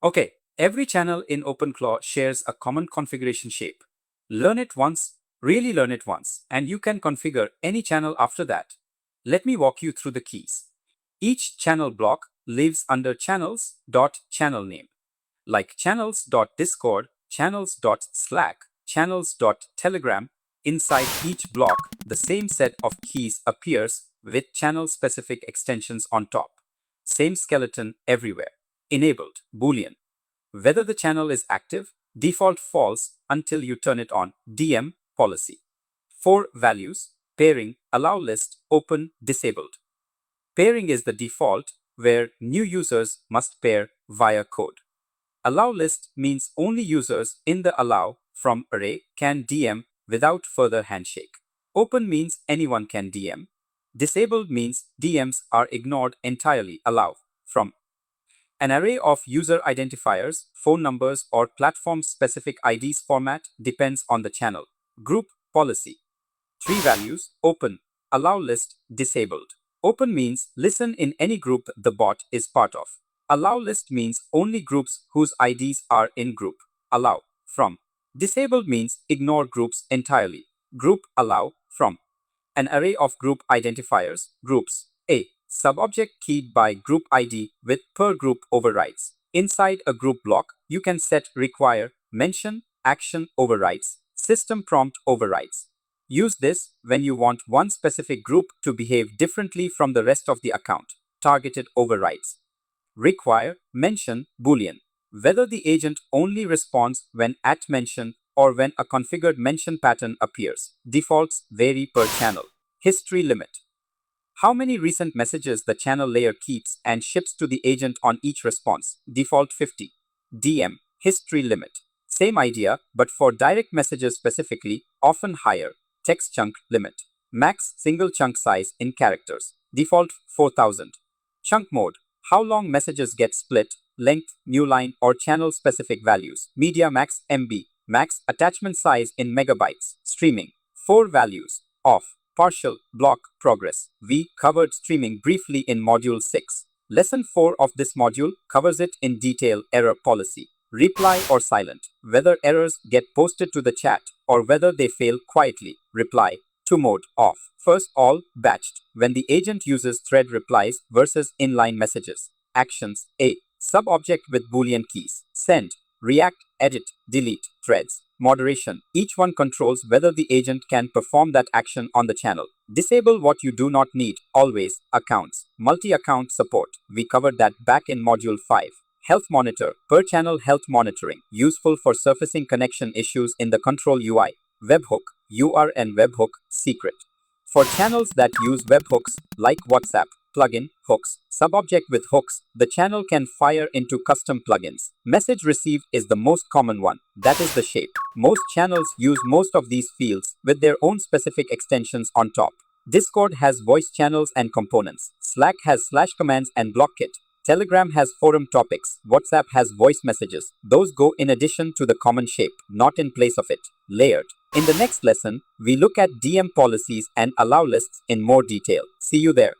Okay, every channel in OpenClaw shares a common configuration shape. Learn it once, really learn it once, and you can configure any channel after that. Let me walk you through the keys. Each channel block lives under channels.channel name, like channels.discord, channels.slack, channels.telegram. Inside each block, the same set of keys appears with channel-specific extensions on top. Same skeleton everywhere. Enabled, Boolean. Whether the channel is active, default false until you turn it on, DM policy. 4 values, pairing, allow list, open, disabled. Pairing is the default where new users must pair via code. Allow list means only users in the allow from array can DM without further handshake. Open means anyone can DM. Disabled means DMs are ignored entirely. Allow from an array of user identifiers, phone numbers, or platform-specific IDs format depends on the channel. Group policy. 3 values, open, allow list, disabled. Open means listen in any group the bot is part of. Allow list means only groups whose IDs are in group. Allow, from. Disabled means ignore groups entirely. Group allow, from. An array of group identifiers, groups. A. Subobject keyed by group ID with per group overrides. Inside a group block, you can set require, mention, action overrides, system prompt overrides. Use this when you want one specific group to behave differently from the rest of the account. Targeted overrides. Require, mention, Boolean. Whether the agent only responds when at mention or when a configured mention pattern appears. Defaults vary per channel. History limit. How many recent messages the channel layer keeps and ships to the agent on each response. Default 50. DM. History limit. Same idea, but for direct messages specifically, often higher. Text chunk limit. Max single chunk size in characters. Default 4000. Chunk mode. How long messages get split, length, new line, or channel specific values. Media max MB. Max attachment size in megabytes. Streaming. 4 values. Off. Partial, block, progress. We covered streaming briefly in Module 6. Lesson 4 of this module covers it in detail. Error policy. Reply or silent. Whether errors get posted to the chat or whether they fail quietly. Reply. To mode. Off. First all, batched. When the agent uses thread replies versus inline messages. Actions. A. Subobject with Boolean keys. Send. React, edit, delete, threads. Moderation. Each one controls whether the agent can perform that action on the channel. Disable what you do not need. Always. Accounts. Multi-account support. We covered that back in Module 5. Health Monitor. Per channel health monitoring. Useful for surfacing connection issues in the control UI. Webhook. URN webhook. Secret. For channels that use webhooks, like WhatsApp, plugin, hooks, subobject with hooks, the channel can fire into custom plugins. Message receive is the most common one. That is the shape. Most channels use most of these fields with their own specific extensions on top. Discord has voice channels and components. Slack has slash commands and block kit. Telegram has forum topics. WhatsApp has voice messages. Those go in addition to the common shape, not in place of it. Layered. In the next lesson, we look at DM policies and allow lists in more detail. See you there.